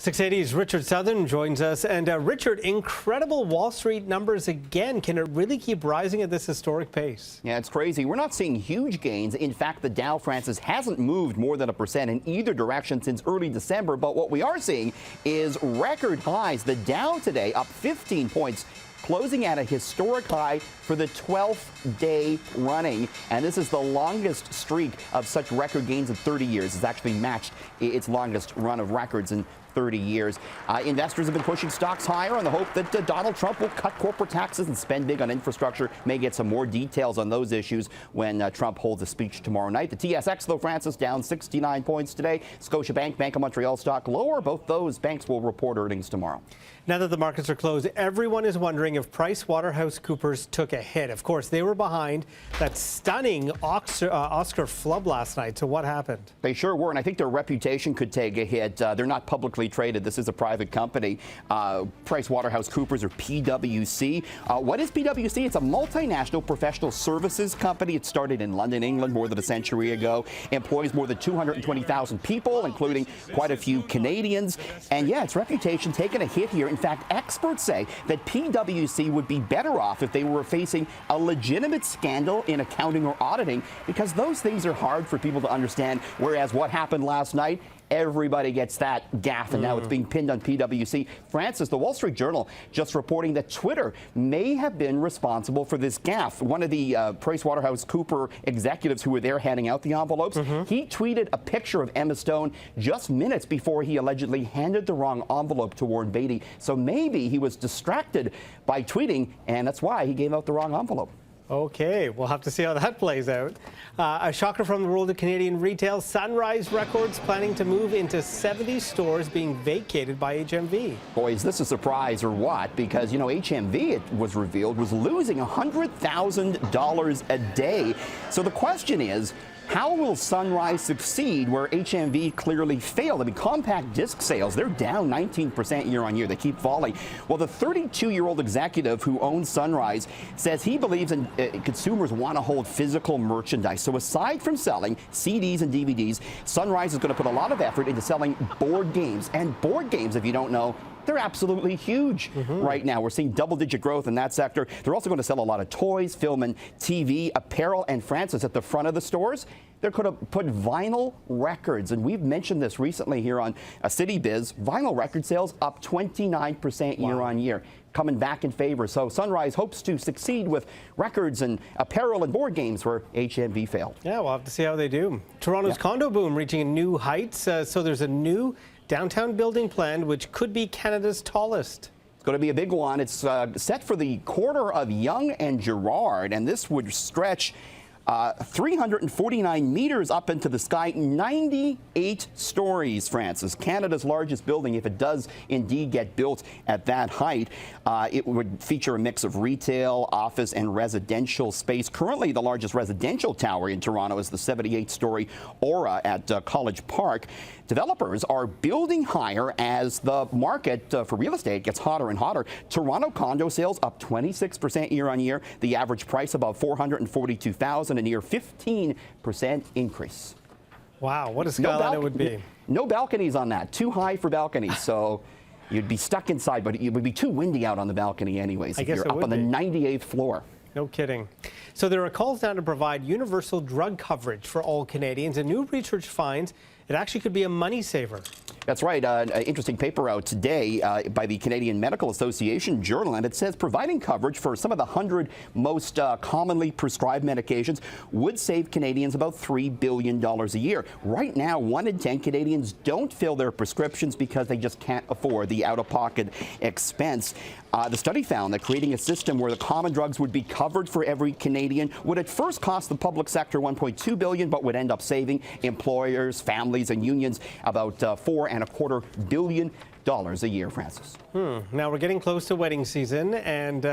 680's Richard Southern joins us. And Richard, incredible Wall Street numbers again. Can it really keep rising at this historic pace? Yeah, it's crazy. We're not seeing huge gains. In fact, the Dow, Francis, hasn't moved more than 1% in either direction since early December. But what we are seeing is record highs. The Dow today up 15 points, closing at a historic high for the 12th day running. And this is the longest streak of such record gains in 30 years. It's actually matched its longest run of records in 30 years. Investors have been pushing stocks higher on the hope that Donald Trump will cut corporate taxes and spend big on infrastructure. May get some more details on those issues when Trump holds a speech tomorrow night. The TSX, though, Francis, down 69 points today. Scotiabank, Bank of Montreal stock lower. Both those banks will report earnings tomorrow. Now that the markets are closed, everyone is wondering if PricewaterhouseCoopers took a hit. Of course, they were behind that stunning Oscar flub last night. So what happened? They sure were, and I think their reputation could take a hit. They're not publicly traded. This is a private company, PricewaterhouseCoopers, or PwC. What is PwC? It's a multinational professional services company. It started in London, England, more than a century ago. Employs more than 220,000 people, including quite a few Canadians. And yeah, its reputation taken a hit here. In fact, experts say that PwC would be better off if they were facing a legitimate scandal in accounting or auditing, because those things are hard for people to understand. Whereas what happened last night, everybody gets that gaffe, and now it's being pinned on PwC. Francis, the Wall Street Journal just reporting that Twitter may have been responsible for this gaffe. One of the PricewaterhouseCoopers executives who were there handing out the envelopes, he tweeted a picture of Emma Stone just minutes before he allegedly handed the wrong envelope to Warren Beatty. So maybe he was distracted by tweeting, and that's why he gave out the wrong envelope. Okay, we'll have to see how that plays out. A shocker from the world of Canadian retail. Sunrise Records planning to move into 70 stores being vacated by HMV. Boy, is this a surprise or what? Because, you know, HMV, it was revealed, was losing $100,000 a day. So the question is, how will Sunrise succeed where HMV clearly failed? I mean, compact disc sales, they're down 19% year on year. They keep falling. Well, the 32-year-old executive who owns Sunrise says he believes consumers want to hold physical merchandise. So aside from selling CDs and DVDs, Sunrise is going to put a lot of effort into selling board games. And board games, if you don't know, they're absolutely huge right now. We're seeing double-digit growth in that sector. They're also going to sell a lot of toys, film and TV, apparel, and Francis, at the front of the stores, they're going to put vinyl records. And we've mentioned this recently here on City Biz. Vinyl record sales up 29% year on year, coming back in favor. So Sunrise hopes to succeed with records and apparel and board games where HMV failed. Yeah, we'll have to see how they do. Toronto's condo boom reaching new heights. So there's a new downtown building planned, which could be Canada's tallest. It's going to be a big one. It's set for the corner of Yonge and Gerrard, and this would stretch 349 meters up into the sky, 98 stories, Francis. Canada's largest building, if it does indeed get built at that height. It would feature a mix of retail, office, and residential space. Currently, the largest residential tower in Toronto is the 78-story Aura at College Park. Developers are building higher as the market for real estate gets hotter and hotter. Toronto condo sales up 26% year on year. The average price about $442,000, a near 15% increase. Wow, what a skyline it would be. No balconies on that. Too high for balconies. So you'd be stuck inside, but it would be too windy out on the balcony anyways if you're up on the 98th floor. No kidding. So there are calls now to provide universal drug coverage for all Canadians, and new research finds it actually could be a money saver. That's right. An interesting paper out today by the Canadian Medical Association Journal, and it says providing coverage for some of the 100 most commonly prescribed medications would save Canadians about $3 billion a year. Right now, 1 in 10 Canadians don't fill their prescriptions because they just can't afford the out-of-pocket expense. The study found that creating a system where the common drugs would be covered for every Canadian would at first cost the public sector $1.2 billion, but would end up saving employers, families, and unions about $4.25 billion a year, Francis. Now we're getting close to wedding season, and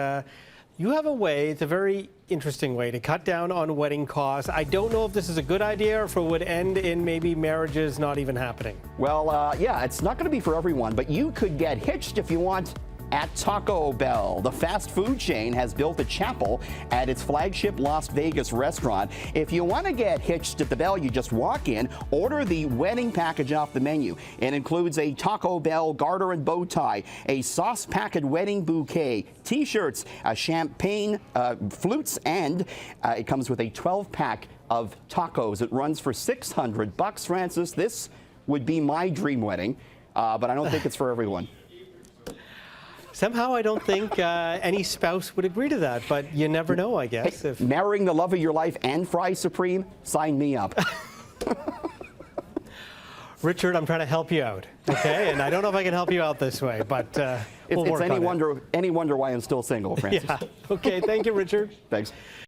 you have a way, it's a very interesting way to cut down on wedding costs. I don't know if this is a good idea or if it would end in maybe marriages not even happening. Well, yeah, it's not going to be for everyone, but you could get hitched if you want at Taco Bell. The fast food chain has built a chapel at its flagship Las Vegas restaurant. If you want to get hitched at the Bell, you just walk in, order the wedding package off the menu. It includes a Taco Bell garter and bow tie, a sauce-packed wedding bouquet, T-shirts, champagne, flutes, and it comes with a 12-pack of tacos. It runs for $600. Francis, this would be my dream wedding, but I don't think it's for everyone. Somehow I don't think any spouse would agree to that, but you never know, I guess. Hey, marrying the love of your life and fries supreme, sign me up. Richard, I'm trying to help you out, okay? And I don't know if I can help you out this way, but we'll work on it. It's any wonder why I'm still single, Francis. Yeah. Okay, thank you, Richard. Thanks.